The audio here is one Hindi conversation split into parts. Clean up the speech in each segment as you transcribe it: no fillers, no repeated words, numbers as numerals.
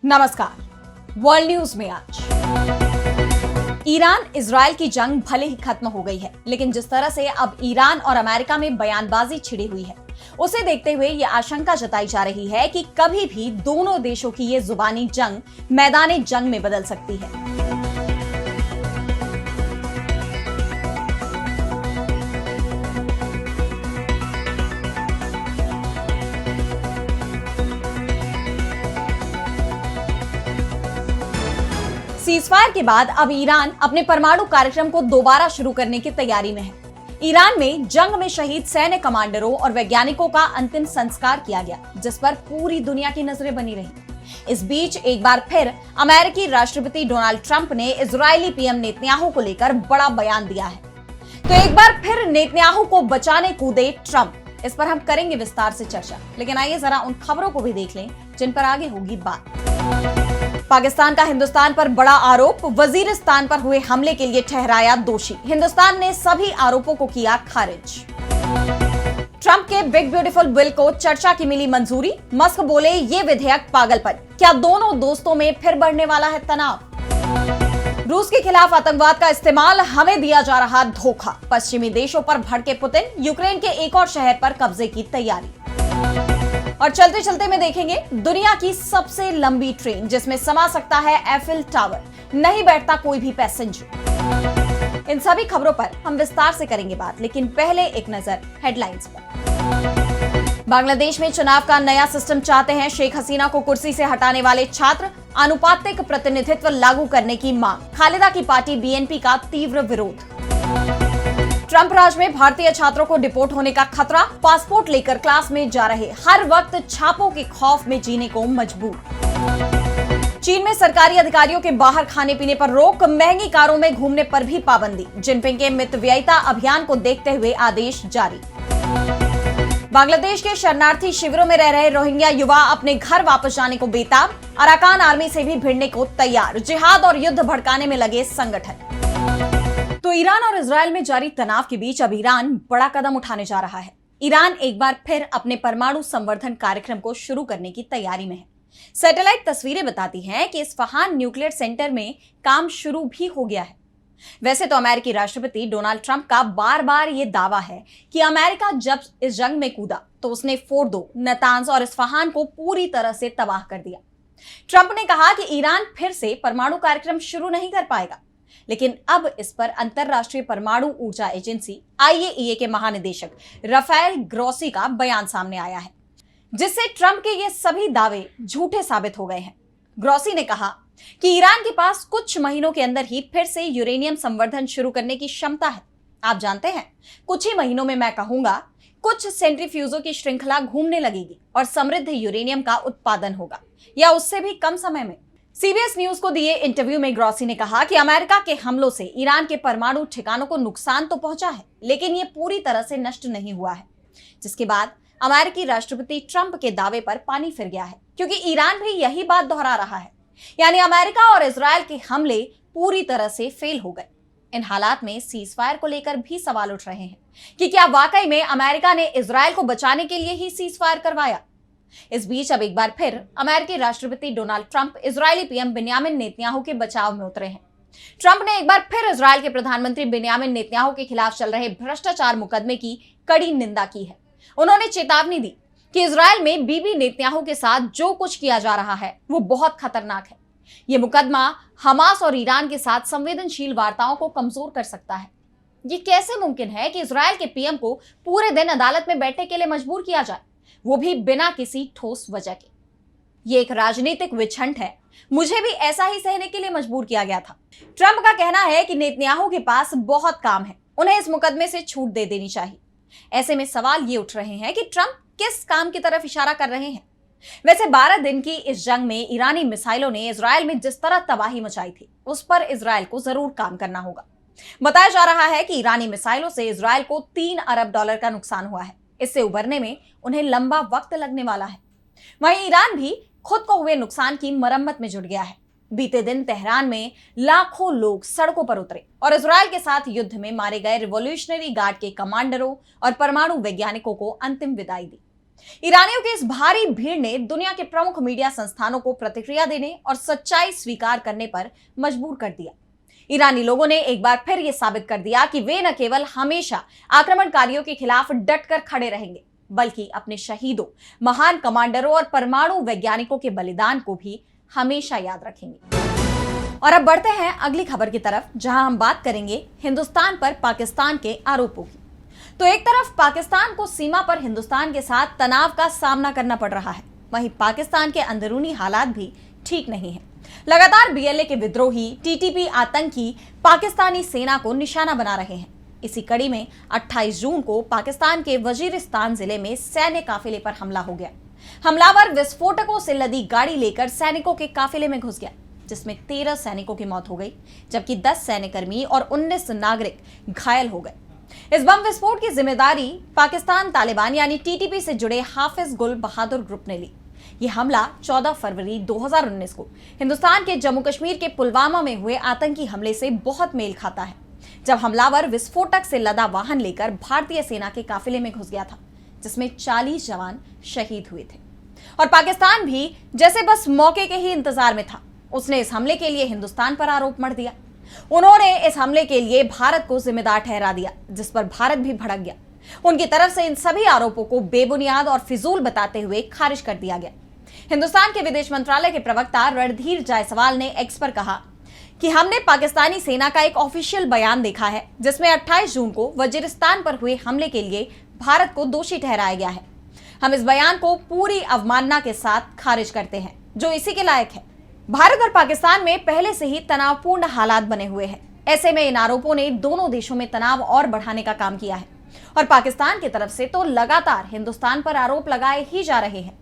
नमस्कार। वर्ल्ड न्यूज में आज ईरान इजराइल की जंग भले ही खत्म हो गई है, लेकिन जिस तरह से अब ईरान और अमेरिका में बयानबाजी छिड़ी हुई है, उसे देखते हुए यह आशंका जताई जा रही है कि कभी भी दोनों देशों की ये जुबानी जंग मैदान जंग में बदल सकती है। सीजफायर के बाद अब ईरान अपने परमाणु कार्यक्रम को दोबारा शुरू करने की तैयारी में है। ईरान में जंग में शहीद सैन्य कमांडरों और वैज्ञानिकों का अंतिम संस्कार किया गया, जिस पर पूरी दुनिया की नजरें बनी रही। इस बीच एक बार फिर अमेरिकी राष्ट्रपति डोनाल्ड ट्रंप ने इजरायली पीएम नेतन्याहू को लेकर बड़ा बयान दिया है। तो एक बार फिर नेतन्याहू को बचाने कूदे ट्रंप। इस पर हम करेंगे विस्तार से चर्चा, लेकिन आइए जरा उन खबरों को भी देख लें जिन पर आगे होगी बात। पाकिस्तान का हिंदुस्तान पर बड़ा आरोप, वजीरिस्तान पर हुए हमले के लिए ठहराया दोषी। हिंदुस्तान ने सभी आरोपों को किया खारिज। ट्रंप के बिग ब्यूटीफुल बिल को चर्चा की मिली मंजूरी। मस्क बोले ये विधेयक पागलपन। क्या दोनों दोस्तों में फिर बढ़ने वाला है तनाव? रूस के खिलाफ आतंकवाद का इस्तेमाल, हमें दिया जा रहा धोखा। पश्चिमी देशों पर भड़के पुतिन, यूक्रेन के एक और शहर पर कब्जे की तैयारी। और चलते चलते में देखेंगे दुनिया की सबसे लंबी ट्रेन जिसमें समा सकता है एफिल टावर, नहीं बैठता कोई भी पैसेंजर। इन सभी खबरों पर हम विस्तार से करेंगे बात, लेकिन पहले एक नजर हेडलाइंस पर। बांग्लादेश में चुनाव का नया सिस्टम चाहते हैं शेख हसीना को कुर्सी से हटाने वाले छात्र। आनुपातिक प्रतिनिधित्व लागू करने की मांग। खालिदा की पार्टी बीएनपी का तीव्र विरोध। ट्रंप राज में भारतीय छात्रों को डिपोर्ट होने का खतरा। पासपोर्ट लेकर क्लास में जा रहे हर वक्त छापों के खौफ में जीने को मजबूर। चीन में सरकारी अधिकारियों के बाहर खाने पीने पर रोक, महंगी कारों में घूमने पर भी पाबंदी। जिनपिंग के मितव्ययिता अभियान को देखते हुए आदेश जारी। बांग्लादेश के शरणार्थी शिविरों में रह रहे रोहिंग्या युवा अपने घर वापस जाने को बेताब। अराकान आर्मी से भी भिड़ने को तैयार। जिहाद और युद्ध भड़काने में लगे संगठन। तो ईरान और इजराइल में जारी तनाव के बीच अब ईरान बड़ा कदम उठाने जा रहा है। ईरान एक बार फिर अपने परमाणु संवर्धन कार्यक्रम को शुरू करने की तैयारी में है। सैटेलाइट तस्वीरें बताती हैं कि इस्फहान न्यूक्लियर सेंटर में काम शुरू भी हो गया है। वैसे तो अमेरिकी राष्ट्रपति डोनाल्ड ट्रंप का बार बार ये दावा है कि अमेरिका जब इस जंग में कूदा तो उसने फोर्दो, नतांज और इस्फहान को पूरी तरह से तबाह कर दिया। ट्रंप ने कहा कि ईरान फिर से परमाणु कार्यक्रम शुरू नहीं कर पाएगा, लेकिन अब इस पर अंतरराष्ट्रीय परमाणु ऊर्जा एजेंसी आईएईए के महानिदेशक राफेल ग्रोसी का बयान सामने आया है, जिससे ट्रंप के ये सभी दावे झूठे साबित हो गए हैं। ग्रोसी ने कहा कि ईरान के पास कुछ महीनों के अंदर ही फिर से यूरेनियम संवर्धन शुरू करने की क्षमता है। आप जानते हैं, कुछ ही महीनों में मैं कहूंगा कुछ सेंट्रीफ्यूजों की श्रृंखला घूमने लगेगी और समृद्ध यूरेनियम का उत्पादन होगा, या उससे भी कम समय में। सीबीएस न्यूज को दिए इंटरव्यू में ग्रोसी ने कहा कि अमेरिका के हमलों से ईरान के परमाणु ठिकानों को नुकसान तो पहुंचा है, लेकिन ये पूरी तरह से नष्ट नहीं हुआ है। जिसके बाद अमेरिकी राष्ट्रपति ट्रंप के दावे पर पानी फिर गया है, क्योंकि ईरान भी यही बात दोहरा रहा है, यानी अमेरिका और इजराइल के हमले पूरी तरह से फेल हो गए। इन हालात में सीजफायर को लेकर भी सवाल उठ रहे हैं कि क्या वाकई में अमेरिका ने इजराइल को बचाने के लिए ही सीजफायर करवाया। इस बीच अब एक बार फिर अमेरिकी राष्ट्रपति Donald Trump Israeli PM Benjamin Netanyahu के बचाव में उतरे हैं। ट्रंप ने एक बार फिर इजराइल के प्रधानमंत्री बेंयामिन नेतन्याहू के खिलाफ चल रहे भ्रष्टाचार मुकदमे की कड़ी निंदा की है। उन्होंने चेतावनी दी कि इजराइल में बीबी नेतन्याहू के साथ जो कुछ किया जा रहा है वो बहुत खतरनाक है। ये मुकदमा हमास और ईरान के साथ संवेदनशील वार्ताओं को कमजोर कर सकता है। ये कैसे मुमकिन है कि इजराइल के पीएम को पूरे दिन अदालत में बैठने के लिए मजबूर किया जाए, वो भी बिना किसी ठोस वजह के। ये एक राजनीतिक विछंट है। मुझे भी ऐसा ही सहने के लिए मजबूर किया गया था। ट्रंप का कहना है कि नेतन्याहू के पास बहुत काम है, उन्हें इस मुकदमे से छूट दे देनी चाहिए। ऐसे में सवाल ये उठ रहे हैं कि ट्रंप किस काम की तरफ इशारा कर रहे हैं। वैसे 12 दिन की इस जंग में ईरानी मिसाइलों ने इजराइल में जिस तरह तबाही मचाई थी, उस पर इजराइल को जरूर काम करना होगा। बताया जा रहा है कि ईरानी मिसाइलों से इजराइल को $3 अरब का नुकसान हुआ है। इससे उबरने में उन्हें लंबा वक्त लगने वाला है। वहीं ईरान भी खुद को हुए नुकसान की मरम्मत में जुट गया है। बीते दिन तेहरान में लाखों लोग सड़कों पर उतरे और इजराइल के साथ युद्ध में मारे गए रिवॉल्यूशनरी गार्ड के कमांडरों और परमाणु वैज्ञानिकों को अंतिम विदाई दी। ईरानियों की इस भारी भीड़ ने दुनिया के प्रमुख मीडिया संस्थानों को प्रतिक्रिया देने और सच्चाई स्वीकार करने पर मजबूर कर दिया। ईरानी लोगों ने एक बार फिर यह साबित कर दिया कि वे न केवल हमेशा आक्रमणकारियों के खिलाफ डटकर खड़े रहेंगे, बल्कि अपने शहीदों, महान कमांडरों और परमाणु वैज्ञानिकों के बलिदान को भी हमेशा याद रखेंगे। और अब बढ़ते हैं अगली खबर की तरफ, जहां हम बात करेंगे हिंदुस्तान पर पाकिस्तान के आरोपों की। तो एक तरफ पाकिस्तान को सीमा पर हिंदुस्तान के साथ तनाव का सामना करना पड़ रहा है, वहीं पाकिस्तान के अंदरूनी हालात भी ठीक नहीं है। लगातार बीएलए के विद्रोही, टीटीपी आतंकी पाकिस्तानी सेना को निशाना बना रहे हैं। इसी कड़ी में 28 जून को पाकिस्तान के वजीरिस्तान जिले में सैन्य काफिले पर हमला हो गया। हमलावर विस्फोटकों से लदी गाड़ी लेकर सैनिकों के काफिले में घुस गया, जिसमें 13 सैनिकों की मौत हो गई, जबकि 10 सैन्यकर्मी और 19 नागरिक घायल हो गए। इस बम विस्फोट की जिम्मेदारी पाकिस्तान तालिबान यानी टीटीपी से जुड़े हाफिज गुल बहादुर ग्रुप ने ली। यह हमला 14 फरवरी 2019 को हिंदुस्तान के जम्मू कश्मीर के पुलवामा में हुए आतंकी हमले से बहुत मेल खाता है, जब हमलावर विस्फोटक से लदा वाहन लेकर भारतीय सेना के काफिले में घुस गया था, जिसमें 40 जवान शहीद हुए थे। और पाकिस्तान भी जैसे बस मौके के ही इंतजार में था, उसने इस हमले के लिए हिंदुस्तान पर आरोप मढ़ दिया। उन्होंने इस हमले के लिए भारत को जिम्मेदार ठहरा दिया, जिस पर भारत भी भड़क गया। उनकी तरफ से इन सभी आरोपों को बेबुनियाद और फिजूल बताते हुए खारिज कर दिया गया। हिंदुस्तान के विदेश मंत्रालय के प्रवक्ता रणधीर जायसवाल ने एक्स पर कहा कि हमने पाकिस्तानी सेना का एक ऑफिशियल बयान देखा है, जिसमें 28 जून को वजीरिस्तान पर हुए हमले के लिए भारत को दोषी ठहराया गया है। हम इस बयान को पूरी अवमानना के साथ खारिज करते हैं, जो इसी के लायक है। भारत और पाकिस्तान में पहले से ही तनावपूर्ण हालात बने हुए हैं। ऐसे में इन आरोपों ने दोनों देशों में तनाव और बढ़ाने का काम किया है, और पाकिस्तान की तरफ से तो लगातार हिंदुस्तान पर आरोप लगाए ही जा रहे हैं।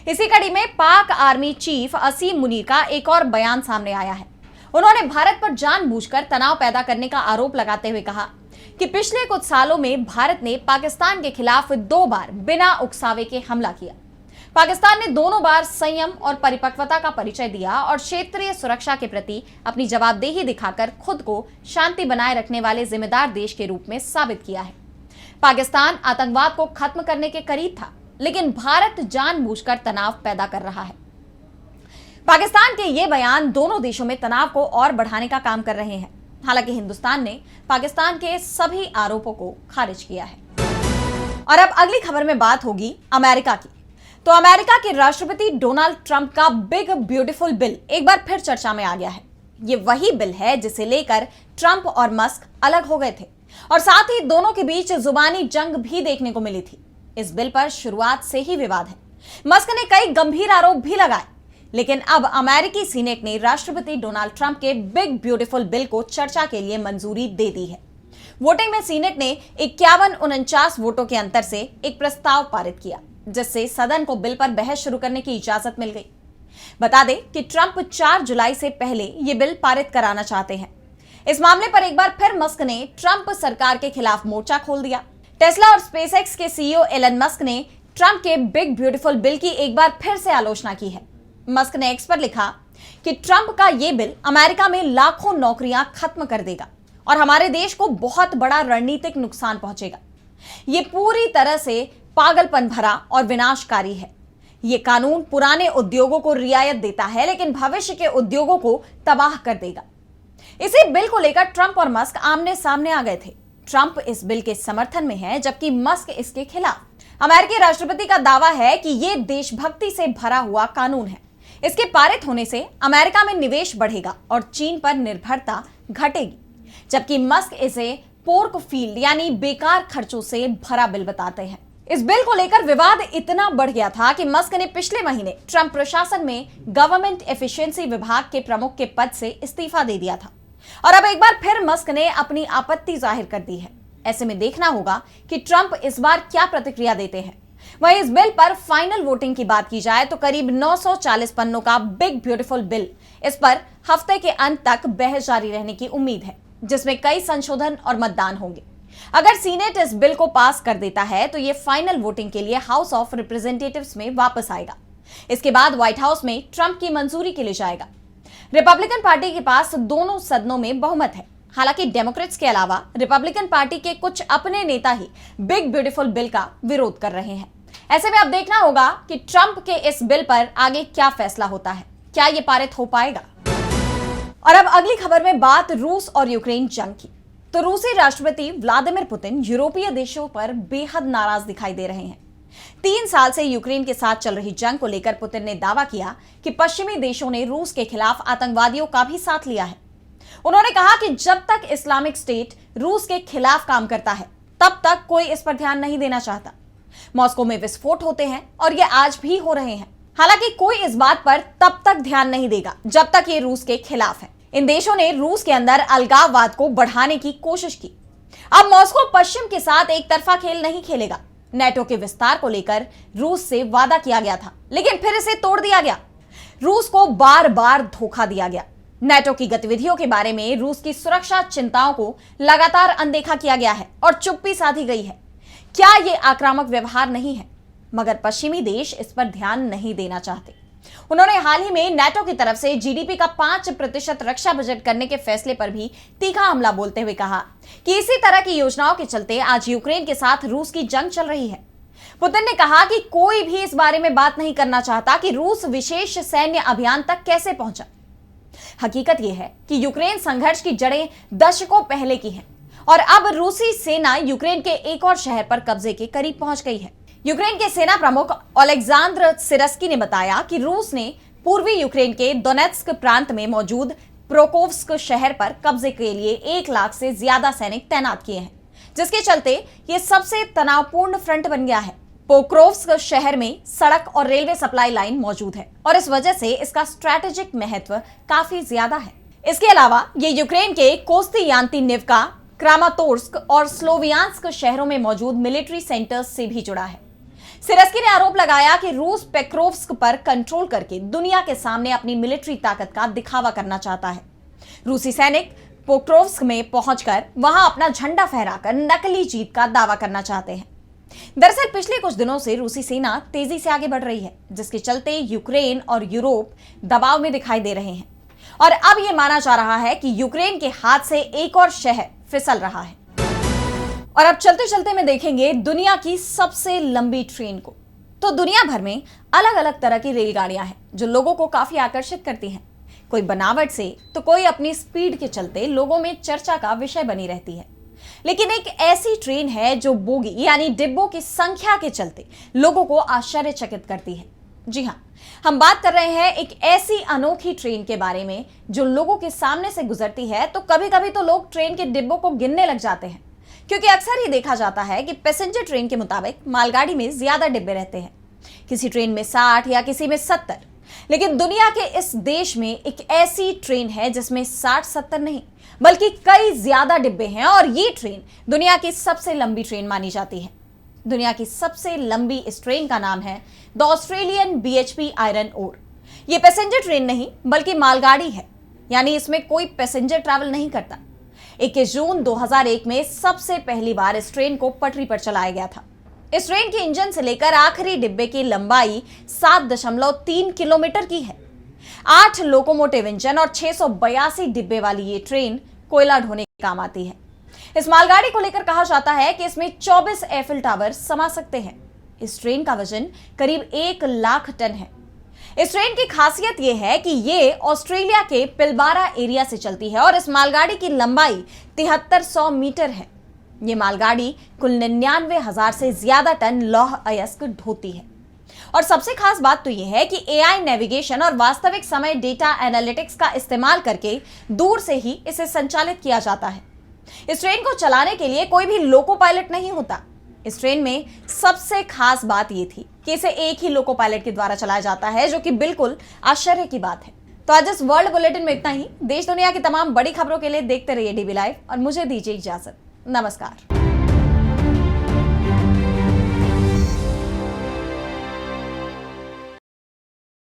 इसी कड़ी में पाक आर्मी चीफ असीम मुनीर का एक और बयान सामने आया है। उन्होंने भारत पर जानबूझकर तनाव पैदा करने का आरोप लगाते हुए कहा कि पिछले कुछ सालों में भारत ने पाकिस्तान के खिलाफ 2 बार बिना उकसावे के हमला किया। पाकिस्तान ने दोनों बार संयम और परिपक्वता का परिचय दिया और क्षेत्रीय सुरक्षा के प्रति अपनी जवाबदेही दिखाकर खुद को शांति बनाए रखने वाले जिम्मेदार देश के रूप में साबित किया है। पाकिस्तान आतंकवाद को खत्म करने के करीब था, लेकिन भारत जानबूझकर तनाव पैदा कर रहा है। पाकिस्तान के ये बयान दोनों देशों में तनाव को और बढ़ाने का काम कर रहे हैं। हालांकि हिंदुस्तान ने पाकिस्तान के सभी आरोपों को खारिज किया है। और अब अगली खबर में बात होगी अमेरिका की। तो अमेरिका के राष्ट्रपति डोनाल्ड ट्रंप का बिग ब्यूटीफुल बिल एक बार फिर चर्चा में आ गया है। ये वही बिल है जिसे लेकर ट्रंप और मस्क अलग हो गए थे, और साथ ही दोनों के बीच जुबानी जंग भी देखने को मिली थी। इस बिल पर शुरुआत से ही विवाद है। मस्क ने कई गंभीर आरोप भी लगाए, लेकिन अब अमेरिकी सीनेट ने राष्ट्रपति डोनाल्ड ट्रंप के बिग ब्यूटीफुल बिल को चर्चा के लिए मंजूरी दे दी है। वोटिंग में सीनेट ने 51-49 वोटों के अंतर से एक प्रस्ताव पारित किया, जिससे सदन को बिल पर बहस शुरू करने की इजाजत मिल गई। बता दें कि ट्रंप 4 जुलाई से पहले ये बिल पारित कराना चाहते हैं। इस मामले पर एक बार फिर मस्क ने ट्रंप सरकार के खिलाफ मोर्चा खोल दिया। टेस्ला और स्पेसएक्स के सीईओ एलन मस्क ने ट्रंप के बिग ब्यूटीफुल बिल की एक बार फिर से आलोचना की है। मस्क ने एक्स पर लिखा कि ट्रंप का यह बिल अमेरिका में लाखों नौकरियां खत्म कर देगा और हमारे देश को बहुत बड़ा रणनीतिक नुकसान पहुंचेगा। यह पूरी तरह से पागलपन भरा और विनाशकारी है। यह कानून पुराने उद्योगों को रियायत देता है, लेकिन भविष्य के उद्योगों को तबाह कर देगा। इसी बिल को लेकर ट्रंप और मस्क आमने सामने आ गए थे। ट्रंप इस बिल के समर्थन में है, जबकि मस्क इसके खिलाफ। अमेरिकी राष्ट्रपति का दावा है कि यह देशभक्ति से भरा हुआ कानून है। इसके पारित होने से अमेरिका में निवेश बढ़ेगा और चीन पर निर्भरता घटेगी, जबकि मस्क इसे पोर्क फील्ड यानी बेकार खर्चों से भरा बिल बताते हैं। इस बिल को लेकर विवाद इतना बढ़ गया था कि मस्क ने पिछले महीने ट्रंप प्रशासन में गवर्नमेंट एफिशिएंसी विभाग के प्रमुख के पद से इस्तीफा दे दिया था, और अब एक बार फिर मस्क ने अपनी आपत्ति जाहिर कर दी है। ऐसे में देखना होगा कि ट्रंप इस बार क्या प्रतिक्रिया देते हैं। वहीं इस बिल पर फाइनल वोटिंग की बात की जाए तो करीब 940 पन्नों का बिग ब्यूटीफुल बिल, इस पर हफ्ते के अंत तक बहस जारी रहने की उम्मीद है, जिसमें कई संशोधन और मतदान होंगे। अगर सीनेट इस बिल को पास कर देता है तो यह फाइनल वोटिंग के लिए हाउस ऑफ रिप्रेजेंटेटिव्स में वापस आएगा। इसके बाद व्हाइट हाउस में ट्रंप की मंजूरी के लिए जाएगा। रिपब्लिकन पार्टी के पास दोनों सदनों में बहुमत है। हालांकि डेमोक्रेट्स के अलावा रिपब्लिकन पार्टी के कुछ अपने नेता ही बिग ब्यूटीफुल बिल का विरोध कर रहे हैं। ऐसे में अब देखना होगा कि ट्रंप के इस बिल पर आगे क्या फैसला होता है, क्या यह पारित हो पाएगा। और अब अगली खबर में बात रूस और यूक्रेन जंग की। तो रूसी राष्ट्रपति व्लादिमीर पुतिन यूरोपीय देशों पर बेहद नाराज दिखाई दे रहे हैं। 3 साल से यूक्रेन के साथ चल रही जंग को लेकर पुतिन ने दावा किया कि पश्चिमी देशों ने रूस के खिलाफ आतंकवादियों का भी साथ लिया है। उन्होंने कहा कि जब तक इस्लामिक स्टेट रूस के खिलाफ काम करता है तब तक कोई इस पर ध्यान नहीं देना चाहता। मॉस्को में विस्फोट होते हैं और ये आज भी हो रहे हैं। हालांकि कोई इस बात पर तब तक ध्यान नहीं देगा जब तक ये रूस के खिलाफ है। इन देशों ने रूस के अंदर अलगाववाद को बढ़ाने की कोशिश की। अब मॉस्को पश्चिम के साथ एक तरफा खेल नहीं खेलेगा। नेटो के विस्तार को लेकर रूस से वादा किया गया था, लेकिन फिर इसे तोड़ दिया गया। रूस को बार बार धोखा दिया गया। नेटो की गतिविधियों के बारे में रूस की सुरक्षा चिंताओं को लगातार अनदेखा किया गया है और चुप्पी साधी गई है। क्या यह आक्रामक व्यवहार नहीं है? मगर पश्चिमी देश इस पर ध्यान नहीं देना चाहते। उन्होंने हाल ही में नेटो की तरफ से जीडीपी का 5% रक्षा बजट करने के फैसले पर भी तीखा हमला बोलते हुए कहा कि इसी तरह की योजनाओं के चलते आज यूक्रेन के साथ रूस की जंग चल रही है। पुतिन ने कहा कि कोई भी इस बारे में बात नहीं करना चाहता कि रूस विशेष सैन्य अभियान तक कैसे पहुंचा। हकीकत यह है कि यूक्रेन संघर्ष की जड़ें दशकों पहले की हैं और अब रूसी सेना यूक्रेन के एक और शहर पर कब्जे के करीब पहुंच गई है। यूक्रेन के सेना प्रमुख ओलेक्सांद्र सिरस्की ने बताया कि रूस ने पूर्वी यूक्रेन के दोनेत्स्क प्रांत में मौजूद प्रोकोव्स्क शहर पर कब्जे के लिए 1 लाख से ज्यादा सैनिक तैनात किए हैं, जिसके चलते यह सबसे तनावपूर्ण फ्रंट बन गया है। पोक्रोव्स्क शहर में सड़क और रेलवे सप्लाई लाइन मौजूद है और इस वजह से इसका स्ट्रैटेजिक महत्व काफी ज्यादा है। इसके अलावा ये यूक्रेन के कोस्तियांतिनिवका, क्रामातोर्स्क और स्लोवियांस्क शहरों में मौजूद मिलिट्री सेंटर्स से भी जुड़ा है। सिरस्की ने आरोप लगाया कि रूस पेक्रोव्स्क पर कंट्रोल करके दुनिया के सामने अपनी मिलिट्री ताकत का दिखावा करना चाहता है। रूसी सैनिक पोक्रोव्स्क में पहुंचकर वहां अपना झंडा फहराकर नकली जीत का दावा करना चाहते हैं। दरअसल पिछले कुछ दिनों से रूसी सेना तेजी से आगे बढ़ रही है, जिसके चलते यूक्रेन और यूरोप दबाव में दिखाई दे रहे हैं और अब यह माना जा रहा है कि यूक्रेन के हाथ से एक और शहर फिसल रहा है। और अब चलते चलते में देखेंगे दुनिया की सबसे लंबी ट्रेन को। तो दुनिया भर में अलग अलग तरह की रेलगाड़ियां हैं जो लोगों को काफी आकर्षित करती हैं। कोई बनावट से तो कोई अपनी स्पीड के चलते लोगों में चर्चा का विषय बनी रहती है। लेकिन एक ऐसी ट्रेन है जो बोगी यानी डिब्बों की संख्या के चलते लोगों को आश्चर्यचकित करती है। जी हाँ, हम बात कर रहे हैं एक ऐसी अनोखी ट्रेन के बारे में जो लोगों के सामने से गुजरती है तो कभी कभी तो लोग ट्रेन के डिब्बों को गिनने लग जाते हैं, क्योंकि अक्सर ये देखा जाता है कि पैसेंजर ट्रेन के मुताबिक मालगाड़ी में ज्यादा डिब्बे रहते हैं, किसी ट्रेन में 60 या किसी में 70। लेकिन दुनिया के इस देश में एक ऐसी ट्रेन है जिसमें 60-70 नहीं बल्कि कई ज्यादा डिब्बे हैं और ये ट्रेन दुनिया की सबसे लंबी ट्रेन मानी जाती है। दुनिया की सबसे लंबी इस ट्रेन का नाम है the Australian BHP iron ore. ये पैसेंजर ट्रेन नहीं बल्कि मालगाड़ी है, यानी इसमें कोई पैसेंजर ट्रैवल नहीं करता। 21 जून 2001 में सबसे पहली बार इस ट्रेन को पटरी पर चलाया गया था। इस ट्रेन के इंजन से लेकर आखिरी डिब्बे की लंबाई 7.3 किलोमीटर की है। 8 लोकोमोटिव इंजन और 682 डिब्बे वाली ये ट्रेन कोयला ढोने के काम आती है। इस मालगाड़ी को लेकर कहा जाता है कि इसमें 24 एफिल टावर समा सकते हैं। इस ट्रेन का वजन करीब 1 लाख टन है। इस ट्रेन की खासियत यह है कि ये ऑस्ट्रेलिया के पिलबारा एरिया से चलती है और इस मालगाड़ी की लंबाई 7300 मीटर है। ये मालगाड़ी कुल 99,000 से ज्यादा टन लौह अयस्क ढोती है। और सबसे खास बात तो यह है कि AI नेविगेशन और वास्तविक समय डेटा एनालिटिक्स का इस्तेमाल करके दूर से ही इसे संचालित किया जाता है। इस ट्रेन को चलाने के लिए कोई भी लोको पायलट नहीं होता। इस ट्रेन में सबसे खास बात यह थी कि इसे एक ही लोको पायलट के द्वारा चलाया जाता है, जो कि बिल्कुल आश्चर्य की बात है। तो आज इस वर्ल्ड बुलेटिन में इतना ही। देश दुनिया की तमाम बड़ी खबरों के लिए देखते रहिए DB लाइव और मुझे दीजिए इजाजत। नमस्कार।